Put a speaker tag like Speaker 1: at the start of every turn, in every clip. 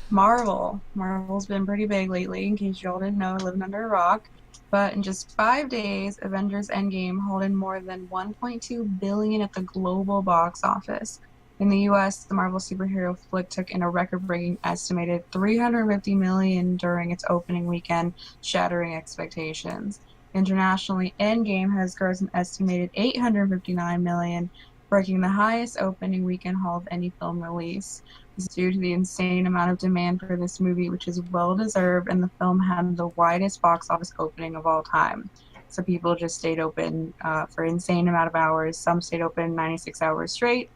Speaker 1: Marvel's been pretty big lately, in case y'all didn't know, living under a rock. But in just 5 days, Avengers Endgame hauled in more than 1.2 billion at the global box office. In the US, the Marvel superhero flick took in a record-breaking estimated 350 million during its opening weekend, shattering expectations. Internationally, Endgame has grossed an estimated 859 million, breaking the highest opening weekend haul of any film release. This is due to the insane amount of demand for this movie, which is well deserved, and the film had the widest box office opening of all time. So people just stayed open for insane amount of hours. Some stayed open 96 hours straight.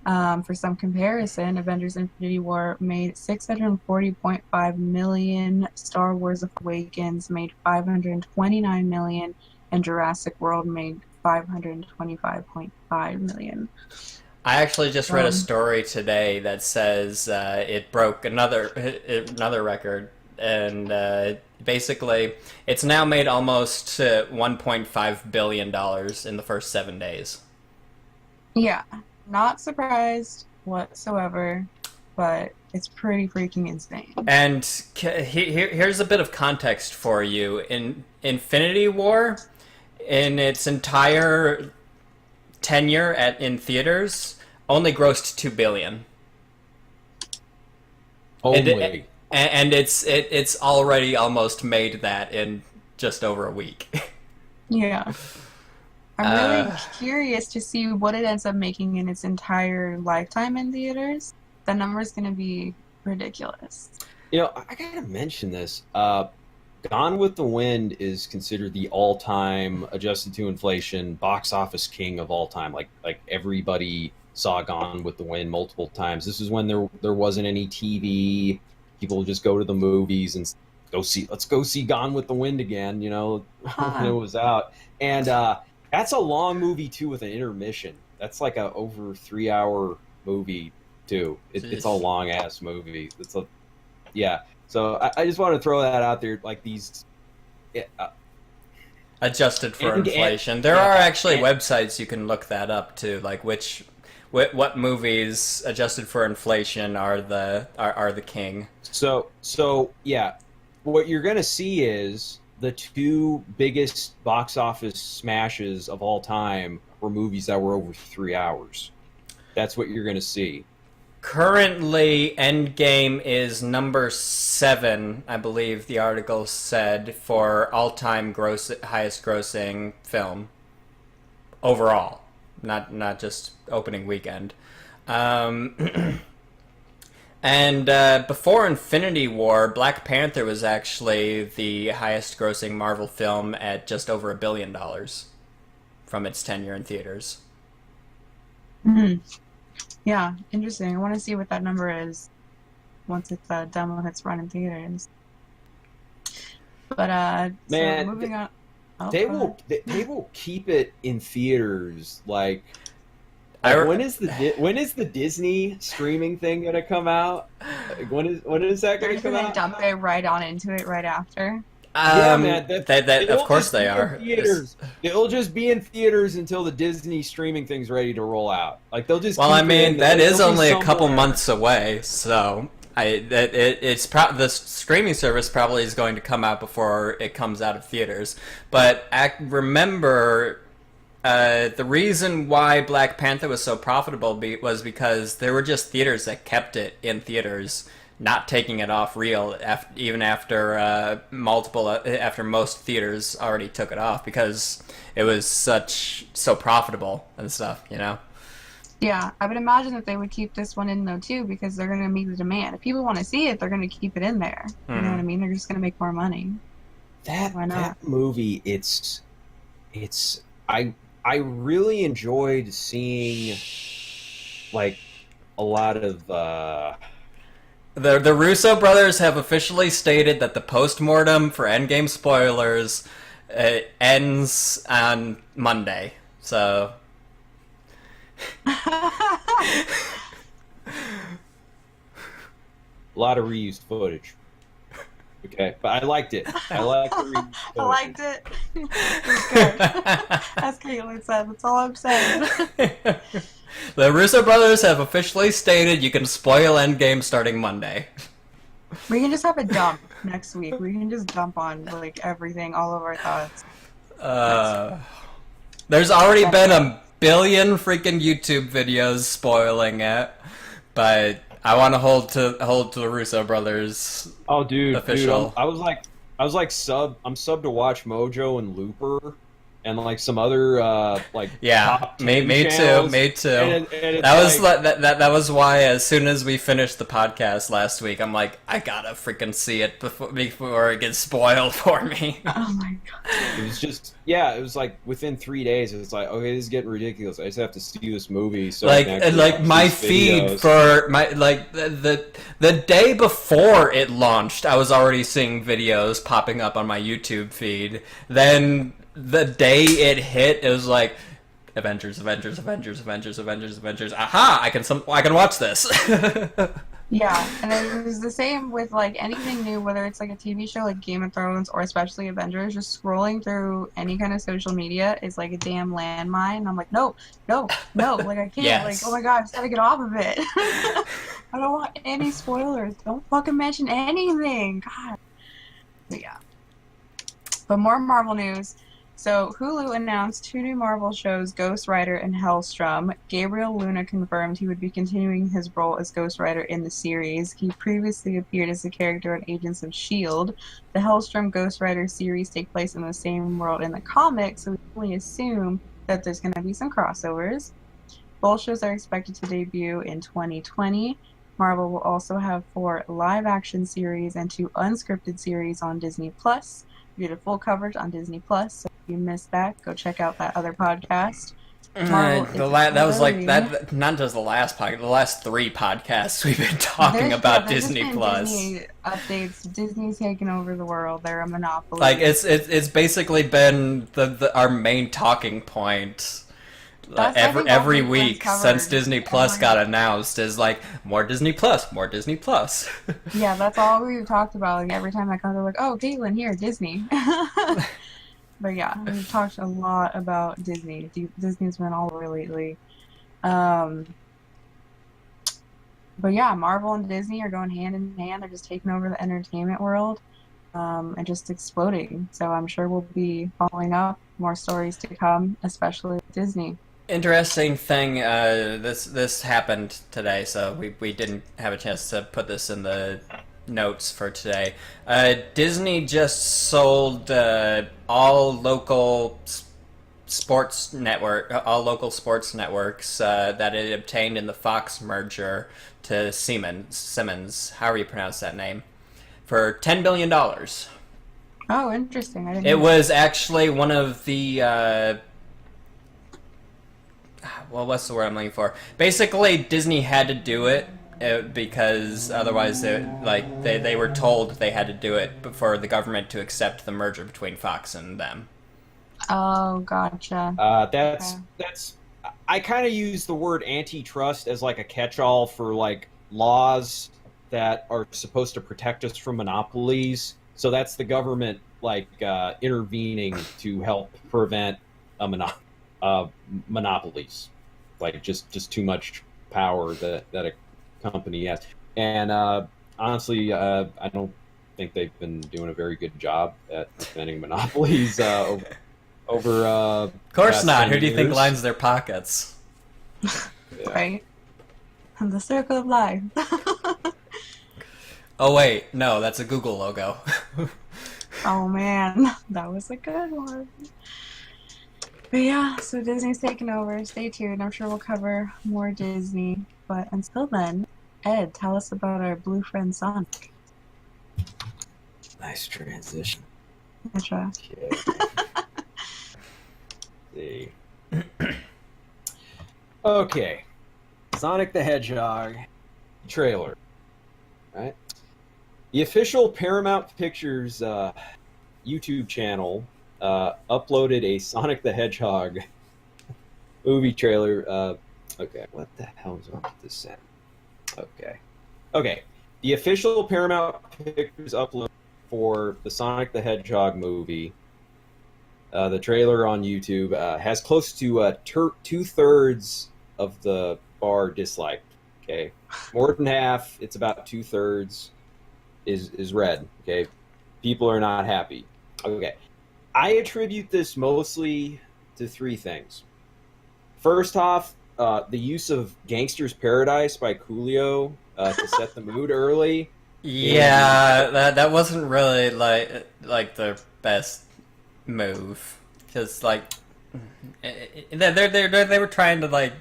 Speaker 1: For some comparison, Avengers Infinity War made 640.5 million, Star Wars Awakens made 529 million, and Jurassic World made 525.5 million.
Speaker 2: I actually just read a story today that says it broke another record, and basically, it's now made almost $1.5 billion in the first 7 days.
Speaker 1: Yeah, not surprised whatsoever, but it's pretty freaking insane.
Speaker 2: And here's a bit of context for you. In Infinity War, in its entire tenure in theaters, only grossed 2 billion.
Speaker 3: Only.
Speaker 2: And it's already almost made that in just over a week.
Speaker 1: Yeah. I'm really curious to see what it ends up making in its entire lifetime in theaters. The number is going to be ridiculous.
Speaker 3: I gotta mention this. Gone with the Wind is considered the all-time adjusted to inflation box office king of all time. Like everybody saw Gone with the Wind multiple times. This is when there wasn't any TV. People would just go to the movies and let's go see Gone with the Wind again, when it was out. And that's a long movie too with an intermission. That's like a over 3 hour movie too. It's a long ass movie. Yeah. So I just want to throw that out there, like these.
Speaker 2: Adjusted for inflation. There are actually websites you can look that up too, like what movies adjusted for inflation are the king.
Speaker 3: So yeah, what you're gonna see is the two biggest box office smashes of all time were movies that were over 3 hours. That's what you're gonna see.
Speaker 2: Currently, Endgame is number 7, I believe the article said, for all-time highest grossing film overall, not just opening weekend. And before Infinity War, Black Panther was actually the highest grossing Marvel film at just over $1 billion from its tenure in theaters.
Speaker 1: Mm-hmm. Yeah, interesting. I want to see what that number is once it's done with its run in theaters. But
Speaker 3: man,
Speaker 1: so moving on.
Speaker 3: They will keep it in theaters. When is the Disney streaming thing gonna come out? When is that gonna come out?
Speaker 1: Dump it right on into it right after.
Speaker 3: Yeah, man.
Speaker 2: Of course they are.
Speaker 3: It'll just be in theaters until the Disney streaming thing's ready to roll out. Like they'll just.
Speaker 2: Well, I mean, that is only a couple months away, so the streaming service probably is going to come out before it comes out of theaters. But remember, the reason why Black Panther was so profitable was because there were just theaters that kept it in theaters, not taking it off reel even after after most theaters already took it off, because it was so profitable and stuff,
Speaker 1: Yeah, I would imagine that they would keep this one in though too, because they're going to meet the demand. If people want to see it, they're going to keep it in there. You know what I mean? They're just going to make more money. Why not?
Speaker 3: That movie, I really enjoyed seeing like a lot of
Speaker 2: The Russo brothers have officially stated that the postmortem for Endgame spoilers ends on Monday. So
Speaker 3: a lot of reused footage. Okay, but I liked it. I liked the reused footage.
Speaker 1: I liked it. It was good. As Caitlin said, that's all I'm saying.
Speaker 2: The Russo brothers have officially stated you can spoil Endgame starting Monday.
Speaker 1: We can just have a dump next week. We can just dump on like everything, all of our thoughts next week.
Speaker 2: Uh, there's already been a billion freaking YouTube videos spoiling it, but I want to hold to the Russo brothers
Speaker 3: Oh, dude,
Speaker 2: official.
Speaker 3: I was like I'm sub to Watch Mojo and Looper, and like some other like
Speaker 2: Yeah,
Speaker 3: top
Speaker 2: me
Speaker 3: 10
Speaker 2: me too,
Speaker 3: channels,
Speaker 2: me too.
Speaker 3: and it's
Speaker 2: That was
Speaker 3: like,
Speaker 2: that was why as soon as we finished the podcast last week, I'm like, I gotta freaking see it before it gets spoiled for me.
Speaker 1: Oh my god.
Speaker 3: it was just, yeah, it was like within 3 days, it's like, okay, this is getting ridiculous. I just have to see this movie so I
Speaker 2: Like
Speaker 3: can
Speaker 2: and
Speaker 3: actually
Speaker 2: like
Speaker 3: watch
Speaker 2: my
Speaker 3: these
Speaker 2: feed
Speaker 3: videos.
Speaker 2: for my like the day before it launched, I was already seeing videos popping up on my YouTube feed. Then the day it hit, it was like Avengers, Avengers, Avengers, Avengers, Avengers, Avengers. Aha! I can watch this.
Speaker 1: Yeah, and it was the same with like anything new, whether it's like a TV show like Game of Thrones or especially Avengers, just scrolling through any kind of social media is like a damn landmine. I'm like, no, no, no, like I can't, like, oh
Speaker 2: Yes.
Speaker 1: my god, I just gotta get off of it. I don't want any spoilers. Don't fucking mention anything. God. But yeah. But more Marvel news. So Hulu announced two new Marvel shows, Ghost Rider and Hellstrom. Gabriel Luna confirmed he would be continuing his role as Ghost Rider in the series. He previously appeared as a character on Agents of S.H.I.E.L.D. The Hellstrom Ghost Rider series take place in the same world in the comics, so we can only assume that there's going to be some crossovers. Both shows are expected to debut in 2020. Marvel will also have 4 live-action series and 2 unscripted series on Disney Plus. We did a full coverage on Disney Plus, so if you missed that, go check out that other podcast. Marvel is
Speaker 2: That was like
Speaker 1: literally
Speaker 2: that. Not just the last podcast, the last 3 podcasts we've been talking about
Speaker 1: there's just
Speaker 2: Disney
Speaker 1: been
Speaker 2: Plus.
Speaker 1: Disney updates. Disney's taking over the world. They're a monopoly.
Speaker 2: Like it's basically been our main talking point
Speaker 1: That's, I think, all
Speaker 2: every
Speaker 1: we've
Speaker 2: week
Speaker 1: covered.
Speaker 2: since Disney Plus
Speaker 1: Every-
Speaker 2: got announced is like more Disney Plus, more Disney Plus.
Speaker 1: Yeah, that's all we've talked about. Like every time I come, they're like, "Oh, Caitlin, here, Disney." But yeah, we've talked a lot about Disney. Disney's been all over lately. Um, but yeah, Marvel and Disney are going hand in hand. They're just taking over the entertainment world, and just exploding. So I'm sure we'll be following up more stories to come, especially with Disney.
Speaker 2: Interesting thing. This happened today, so we didn't have a chance to put this in the notes for today. Disney just sold all local sports networks that it obtained in the Fox merger to Simmons, however you pronounce that name, for $10 billion.
Speaker 1: Oh, interesting. I didn't
Speaker 2: It
Speaker 1: know.
Speaker 2: was actually one of the well, what's the word I'm looking for? Basically, Disney had to do it because otherwise, they were told they had to do it for the government to accept the merger between Fox and them.
Speaker 1: Oh, gotcha. Okay.
Speaker 3: That's I kind of use the word antitrust as like a catch-all for like laws that are supposed to protect us from monopolies. So that's the government like intervening to help prevent monopolies, like just too much power that a company has. And honestly, I don't think they've been doing a very good job at preventing monopolies over
Speaker 2: Of course
Speaker 3: past
Speaker 2: not.
Speaker 3: 10
Speaker 2: Who do you think
Speaker 3: years.
Speaker 2: lines their pockets?
Speaker 3: Yeah.
Speaker 1: Right? And the circle of life.
Speaker 2: Oh wait, no, that's a Google logo.
Speaker 1: Oh man, that was a good one. But yeah, so Disney's taking over. Stay tuned. I'm sure we'll cover more Disney. But until then, Ed, tell us about our blue friend Sonic.
Speaker 3: Nice transition.
Speaker 1: Gotcha.
Speaker 3: Okay. See. Okay. Sonic the Hedgehog trailer. Right? The official Paramount Pictures YouTube channel uploaded a Sonic the Hedgehog movie trailer. Okay, what the hell is wrong with this sound? Okay. The official Paramount Pictures upload for the Sonic the Hedgehog movie. The trailer on YouTube has close to 2/3 of the bar disliked. Okay, more than half. It's about 2/3. is red. Okay, people are not happy. Okay, I attribute this mostly to three things. First off, the use of "Gangster's Paradise" by Coolio to set the mood early in
Speaker 2: Yeah, that wasn't really like the best move because like they were trying to like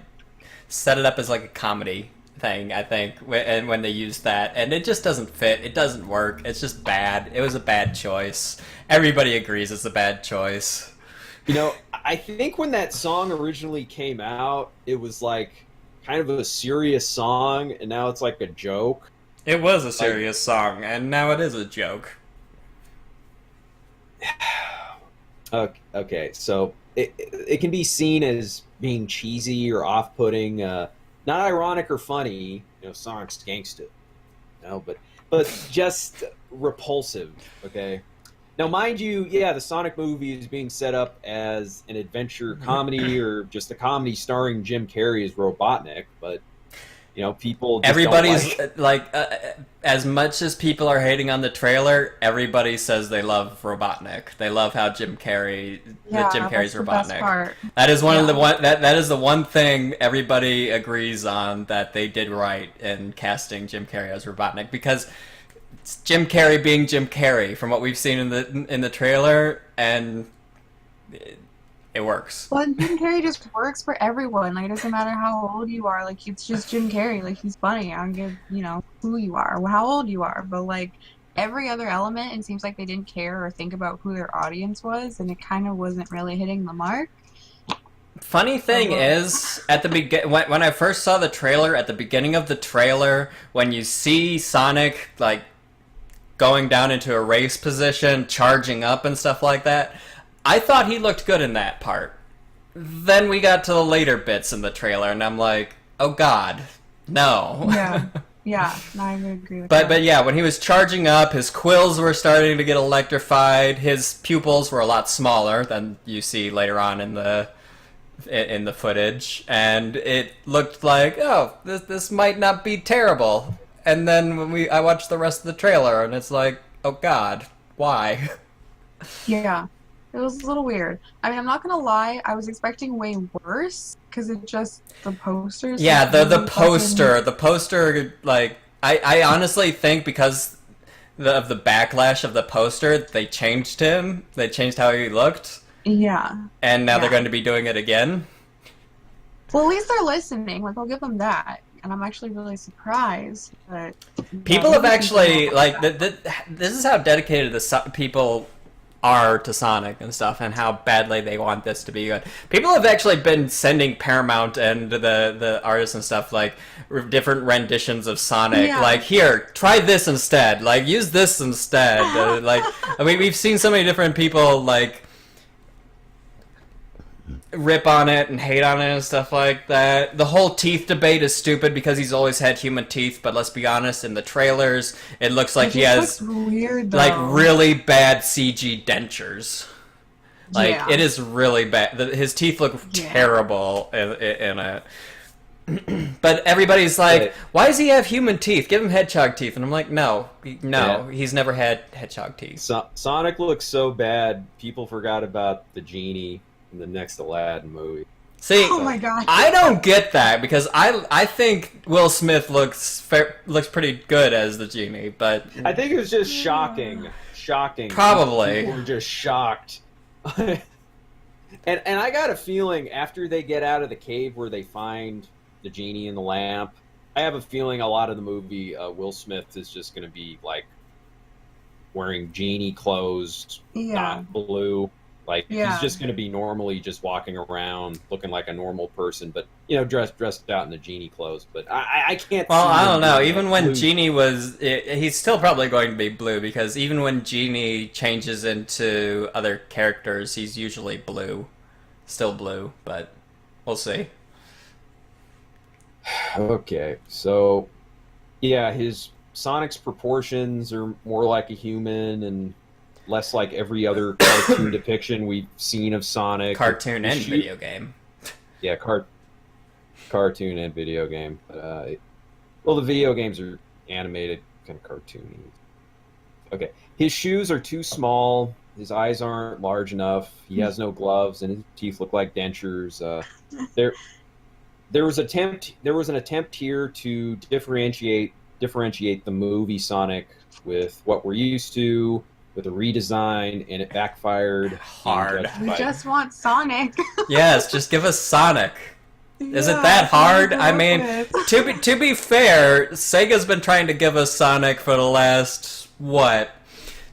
Speaker 2: set it up as like a comedy thing, I think, and when they used that, and it just doesn't fit. It doesn't work. It's just bad. It was a bad choice. Everybody agrees it's a bad choice.
Speaker 3: I think when that song originally came out, it was like kind of a serious song, and now it's like a joke.
Speaker 2: It was a serious song, and now it is a joke.
Speaker 3: Okay, so it can be seen as being cheesy or off-putting, not ironic or funny. Sonic's gangsta, but just repulsive. Okay. Now, mind you, yeah, the Sonic movie is being set up as an adventure comedy or just a comedy starring Jim Carrey as Robotnik, but people just
Speaker 2: Everybody's
Speaker 3: don't
Speaker 2: as much as people are hating on the trailer, everybody says they love Robotnik. They love how Jim Carrey's Robotnik. That is that is the one thing everybody agrees on that they did right in casting Jim Carrey as Robotnik, because it's Jim Carrey being Jim Carrey from what we've seen in the trailer, and it works.
Speaker 1: Well, Jim Carrey just works for everyone. Like, it doesn't matter how old you are. Like, it's just Jim Carrey. Like, he's funny. I don't give, who you are, how old you are. But, like, every other element, it seems like they didn't care or think about who their audience was, and it kind of wasn't really hitting the mark.
Speaker 2: Funny thing is, at the when I first saw the trailer, at the beginning of the trailer, when you see Sonic, like, going down into a race position, charging up and stuff like that, I thought he looked good in that part. Then we got to the later bits in the trailer, and I'm like, oh god, no.
Speaker 1: Yeah, I would agree with that.
Speaker 2: But yeah, when he was charging up, his quills were starting to get electrified, his pupils were a lot smaller than you see later on in the footage, and it looked like, oh, this might not be terrible. And then when I watched the rest of the trailer, and it's like, oh god, why?
Speaker 1: Yeah. It was a little weird. I mean, I'm not gonna lie, I was expecting way worse, because the posters...
Speaker 2: Yeah, the poster, like, I honestly think because of the backlash of the poster, they changed him. They changed how he looked.
Speaker 1: Yeah.
Speaker 2: And now they're going to be doing it again.
Speaker 1: Well, at least they're listening. Like, I'll give them that. And I'm actually really surprised. But
Speaker 2: people have actually, like, this is how dedicated the people are to Sonic and stuff, and how badly they want this to be good. People have actually been sending Paramount and the artists and stuff, like, different renditions of Sonic. Yeah. Like, here, try this instead. Like, use this instead. Like, I mean, we've seen so many different people, like, rip on it and hate on it and stuff like that. The whole teeth debate is stupid because he's always had human teeth, but let's be honest, in the trailers, it looks like he has
Speaker 1: weird,
Speaker 2: like really bad CG dentures. Like, it is really bad. His teeth look terrible in it. But everybody's like, why does he have human teeth? Give him hedgehog teeth. And I'm like, no, he's never had hedgehog teeth.
Speaker 3: Sonic looks so bad, people forgot about the genie in the next Aladdin movie.
Speaker 2: See,
Speaker 1: oh my God.
Speaker 2: I don't get that, because I think Will Smith looks pretty good as the genie, but
Speaker 3: I think it was just shocking.
Speaker 2: Probably.
Speaker 3: People were just shocked. and I got a feeling after they get out of the cave where they find the genie in the lamp, I have a feeling a lot of the movie, Will Smith is just going to be like wearing genie clothes, not blue. Like, he's just going to be normally just walking around looking like a normal person, but, dressed out in the genie clothes. But I can't
Speaker 2: Well,
Speaker 3: see
Speaker 2: I don't know. Even when
Speaker 3: blue.
Speaker 2: Genie he's still probably going to be blue, because even when Genie changes into other characters, he's usually blue. Still blue, but we'll see.
Speaker 3: Okay, so, yeah, his Sonic's proportions are more like a human and less like every other cartoon depiction we've seen of Sonic.
Speaker 2: Cartoon and video game.
Speaker 3: Yeah, cartoon and video game. Well, the video games are animated, kind of cartoony. Okay. His shoes are too small. His eyes aren't large enough. He has no gloves, and his teeth look like dentures. There, there was an attempt here to differentiate the movie Sonic with what we're used to, with a redesign, and it backfired.
Speaker 2: Hard.
Speaker 1: We just want Sonic.
Speaker 2: Yes, just give us Sonic. Is it
Speaker 1: Yeah,
Speaker 2: that hard? I
Speaker 1: love
Speaker 2: mean,
Speaker 1: it.
Speaker 2: to be fair, Sega's been trying to give us Sonic for the last, what,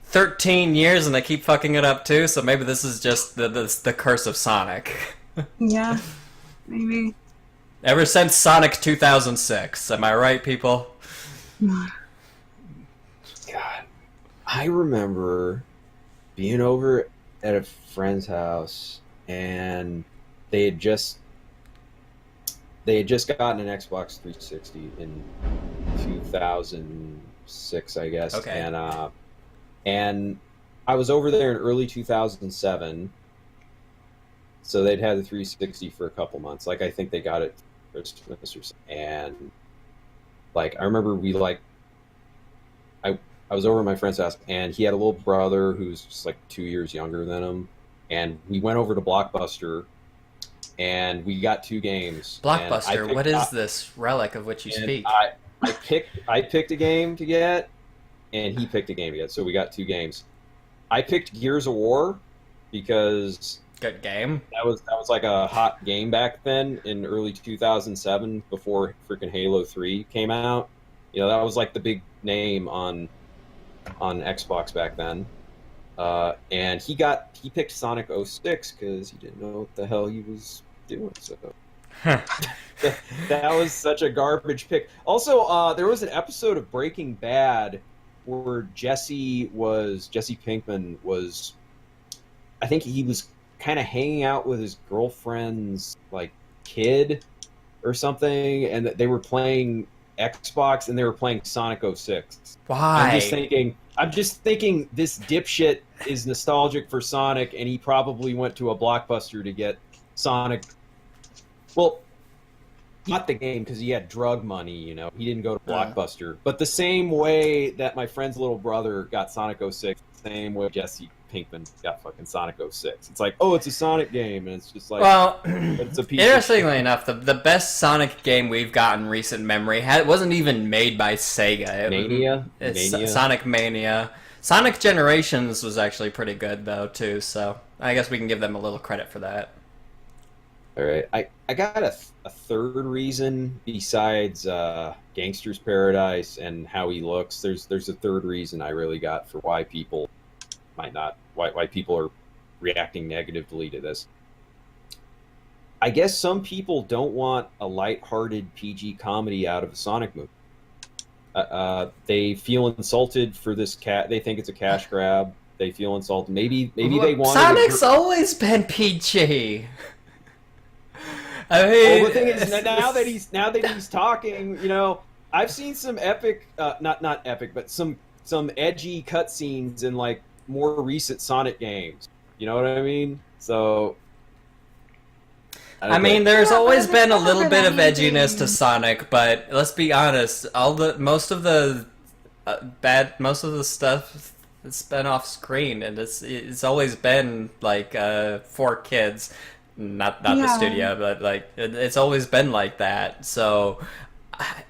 Speaker 2: 13 years, and they keep fucking it up too, so maybe this is just the curse of Sonic.
Speaker 1: Yeah, maybe.
Speaker 2: Ever since Sonic 2006, am I right, people?
Speaker 3: God, I remember being over at a friend's house, and they had just gotten an Xbox 360 in 2006, I guess.
Speaker 2: Okay.
Speaker 3: And I was over there in early 2007, so they'd had the 360 for a couple months. Like, I think they got it for Christmas or something. And like, I remember I was over at my friend's house, and he had a little brother who's just like 2 years younger than him, and we went over to Blockbuster, and we got two games.
Speaker 2: Blockbuster, what is this relic of which you speak?
Speaker 3: I picked a game to get, and he picked a game to get, so we got two games. I picked Gears of War because
Speaker 2: Good game.
Speaker 3: that was like a hot game back then in early 2007 before freaking Halo 3 came out. You know, that was like the big name on Xbox back then. And he picked Sonic 06 because he didn't know what the hell he was doing. So that was such a garbage pick. Also, there was an episode of Breaking Bad where Jesse Pinkman was, I think he was kind of hanging out with his girlfriend's like kid or something, and they were playing Xbox and they were playing Sonic 06.
Speaker 2: Why?
Speaker 3: I'm just thinking this dipshit is nostalgic for Sonic, and he probably went to a Blockbuster to get Sonic. Well, not the game because he had drug money, you know. He didn't go to Blockbuster. But the same way that my friend's little brother got Sonic 06, the same way Jesse Pinkman got fucking Sonic 06. It's like, oh, it's a Sonic game, and it's just like,
Speaker 2: well,
Speaker 3: it's a piece
Speaker 2: interestingly enough, the best Sonic game we've got in recent memory wasn't even made by Sega.
Speaker 3: Mania?
Speaker 2: Sonic Mania. Sonic Generations was actually pretty good, though, too, so I guess we can give them a little credit for that.
Speaker 3: All right. I got a third reason besides Gangster's Paradise and how he looks. There's a third reason I really got for why people why people are reacting negatively to this. I guess some people don't want a lighthearted PG comedy out of a Sonic movie. They feel insulted for this cat. They think it's a cash grab. They feel insulted. Maybe they want.
Speaker 2: Sonic's always been PG. I mean,
Speaker 3: well, the thing is, now that he's talking, you know, I've seen some epic, not epic, but some edgy cutscenes in like more recent Sonic games. You know what I mean? So,
Speaker 2: I mean, there's always been a little bit of edginess to Sonic, but let's be honest, most of the stuff it's been off screen, and it's always been like for kids. Not the studio, but like it's always been like that. So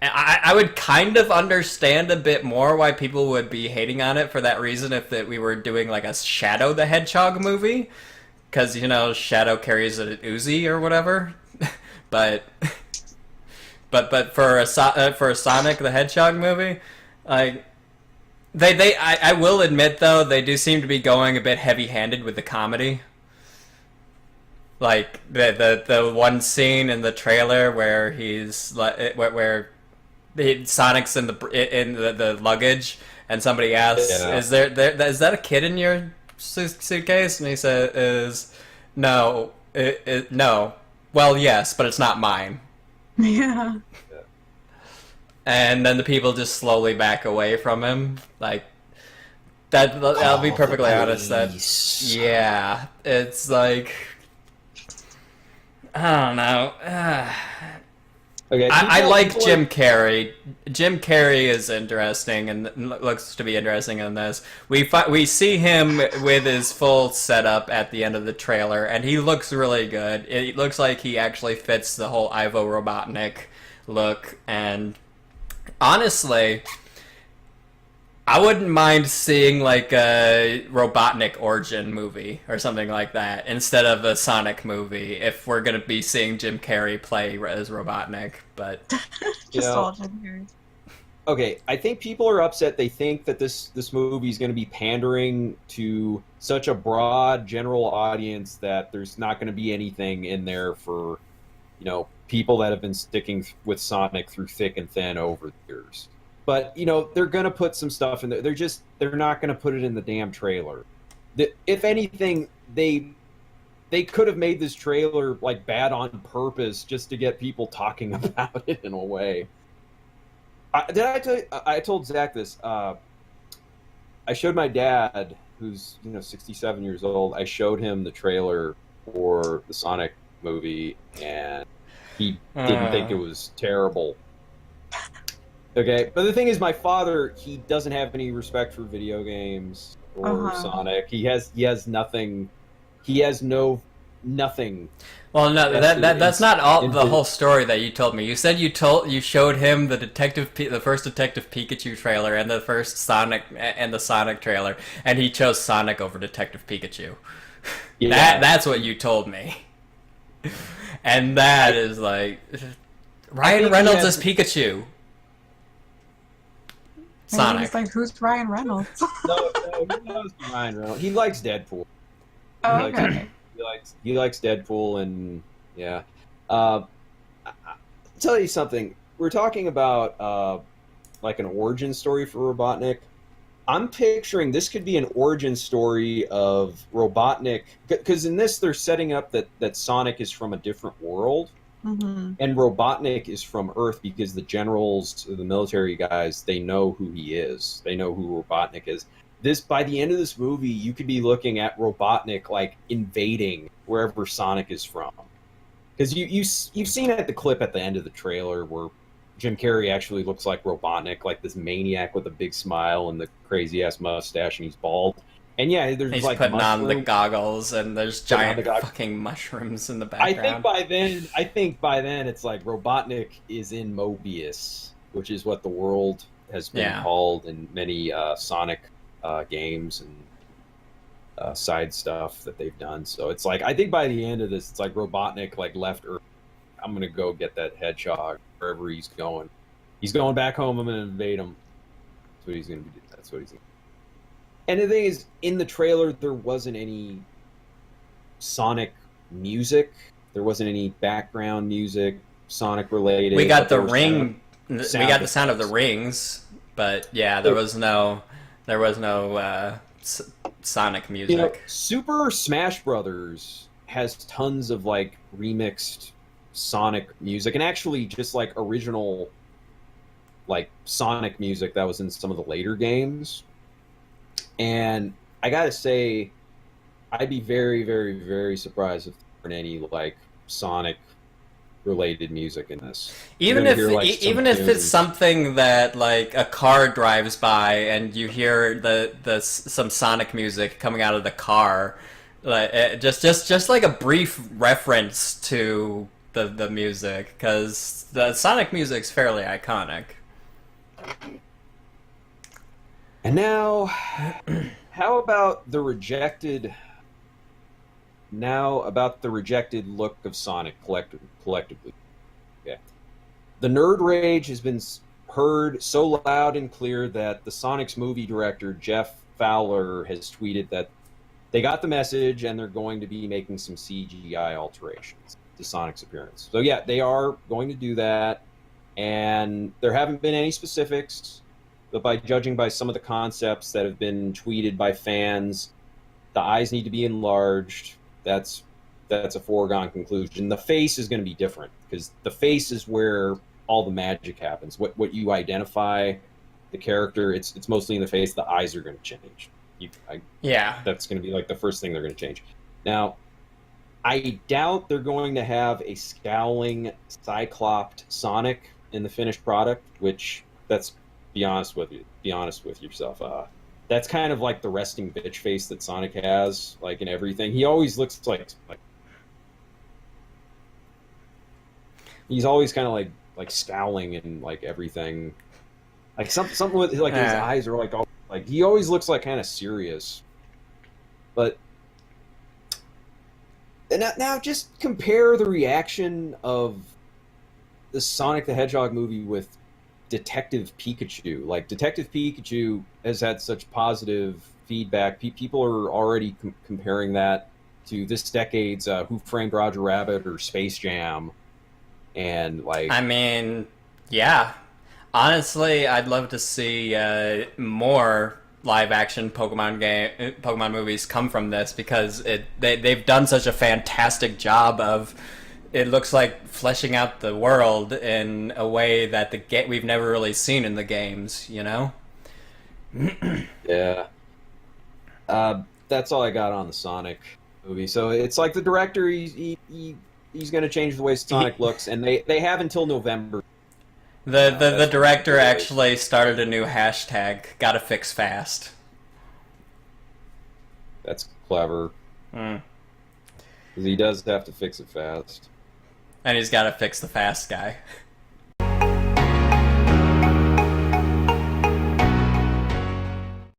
Speaker 2: I would kind of understand a bit more why people would be hating on it for that reason if we were doing like a Shadow the Hedgehog movie, because you know Shadow carries an Uzi or whatever. but for a Sonic the Hedgehog movie, like I will admit though they do seem to be going a bit heavy-handed with the comedy. Like the one scene in the trailer where he's like where Sonic's in the luggage and somebody asks, "Is that a kid in your suitcase?" And he says, "No, no. Well, yes, but it's not mine."
Speaker 1: Yeah.
Speaker 2: And then the people just slowly back away from him, like that. I'll be perfectly honest. It's like. I don't know.
Speaker 3: Okay,
Speaker 2: I like
Speaker 3: people
Speaker 2: Jim Carrey. Jim Carrey is interesting and looks to be interesting in this. We see him with his full setup at the end of the trailer, and he looks really good. It looks like he actually fits the whole Ivo Robotnik look, and honestly, I wouldn't mind seeing like a Robotnik origin movie or something like that instead of a Sonic movie if we're gonna be seeing Jim Carrey play as Robotnik. But
Speaker 3: you
Speaker 1: Just
Speaker 3: know,
Speaker 1: all Jim Carrey.
Speaker 3: okay, I think people are upset. They think that this movie is going to be pandering to such a broad general audience that there's not going to be anything in there for, people that have been sticking with Sonic through thick and thin over the years. But they're going to put some stuff in there. They're not going to put it in the damn trailer. If anything, they could have made this trailer like bad on purpose just to get people talking about it in a way. Did I tell you? I told Zach this. I showed my dad, who's 67 years old. I showed him the trailer for the Sonic movie, and he didn't think it was terrible. Okay, but the thing is, my father, he doesn't have any respect for video games or Sonic. He has nothing. He has nothing.
Speaker 2: well, no, that's not all the whole story that you told me. You said you showed him the first Detective Pikachu trailer and the first Sonic and the Sonic trailer, and he chose Sonic over Detective Pikachu.
Speaker 3: Yeah.
Speaker 2: That's what you told me, and that is like Ryan Reynolds is Pikachu.
Speaker 1: Sonic. He's like, who's Ryan Reynolds?
Speaker 3: No, he knows Ryan Reynolds. He likes Deadpool.
Speaker 1: Oh, okay.
Speaker 3: He likes Deadpool, and yeah. I'll tell you something. We're talking about like an origin story for Robotnik. I'm picturing this could be an origin story of Robotnik, because in this they're setting up that Sonic is from a different world.
Speaker 1: Mm-hmm.
Speaker 3: And Robotnik is from Earth because the generals, the military guys, they know who he is. They know who Robotnik is. By the end of this movie, you could be looking at Robotnik like invading wherever Sonic is from. Because you've seen at the clip at the end of the trailer where Jim Carrey actually looks like Robotnik, like this maniac with a big smile and the crazy ass mustache, and he's bald. And yeah, there's
Speaker 2: he's
Speaker 3: like
Speaker 2: putting on the goggles, and there's giant fucking mushrooms in the background.
Speaker 3: I think by then it's like Robotnik is in Mobius, which is what the world has been called in many Sonic games and side stuff that they've done. So it's like, I think by the end of this, it's like Robotnik like left Earth. I'm gonna go get that Hedgehog wherever he's going. He's going back home. I'm gonna invade him. That's what he's gonna do. That's what he's gonna do. And the thing is, in the trailer, there wasn't any Sonic music. There wasn't any background music, Sonic related.
Speaker 2: We got the ring. We got the sound of the rings, but yeah, there was no Sonic music.
Speaker 3: Super Smash Brothers has tons of like remixed Sonic music, and actually just like original like Sonic music that was in some of the later games. And I gotta say, I'd be very, very, very surprised if there weren't any like Sonic related music in this.
Speaker 2: Even if it's something that like a car drives by and you hear some Sonic music coming out of the car, like just like a brief reference to the music, because the Sonic music's fairly iconic.
Speaker 3: And now, how about the rejected look of Sonic collectively? Okay. The nerd rage has been heard so loud and clear that the Sonic's movie director, Jeff Fowler, has tweeted that they got the message and they're going to be making some CGI alterations to Sonic's appearance. So yeah, they are going to do that, and there haven't been any specifics. But by judging by some of the concepts that have been tweeted by fans, the eyes need to be enlarged. That's a foregone conclusion. The face is going to be different, because the face is where all the magic happens. What you identify the character, it's mostly in the face. The eyes are going to change. That's going to be like the first thing they're going to change. Now, I doubt they're going to have a scowling, cycloped Sonic in the finished product. Which that's be honest with you. Be honest with yourself. That's kind of like the resting bitch face that Sonic has, like in everything. He always looks like he's always kind of like scowling and like everything. Like something with like his
Speaker 2: Yeah.
Speaker 3: eyes are like all, like he always looks like kind of serious. But and now just compare the reaction of the Sonic the Hedgehog movie with Detective Pikachu. Like Detective Pikachu has had such positive feedback. People are already comparing that to this decade's Who Framed Roger Rabbit or Space Jam, and
Speaker 2: I
Speaker 3: like
Speaker 2: mean, yeah. Honestly, I'd love to see more live action Pokemon movies come from this because they've done such a fantastic job of it looks like fleshing out the world in a way that we've never really seen in the games, you know?
Speaker 3: yeah. That's all I got on the Sonic movie. So it's like the director, he's going to change the way Sonic looks, and they have until November.
Speaker 2: The
Speaker 3: That's when they
Speaker 2: director
Speaker 3: release.
Speaker 2: actually started a new hashtag, gotta fix fast.
Speaker 3: That's clever.
Speaker 2: Mm.
Speaker 3: 'Cause he does have to fix it fast.
Speaker 2: And he's gotta fix the fast guy.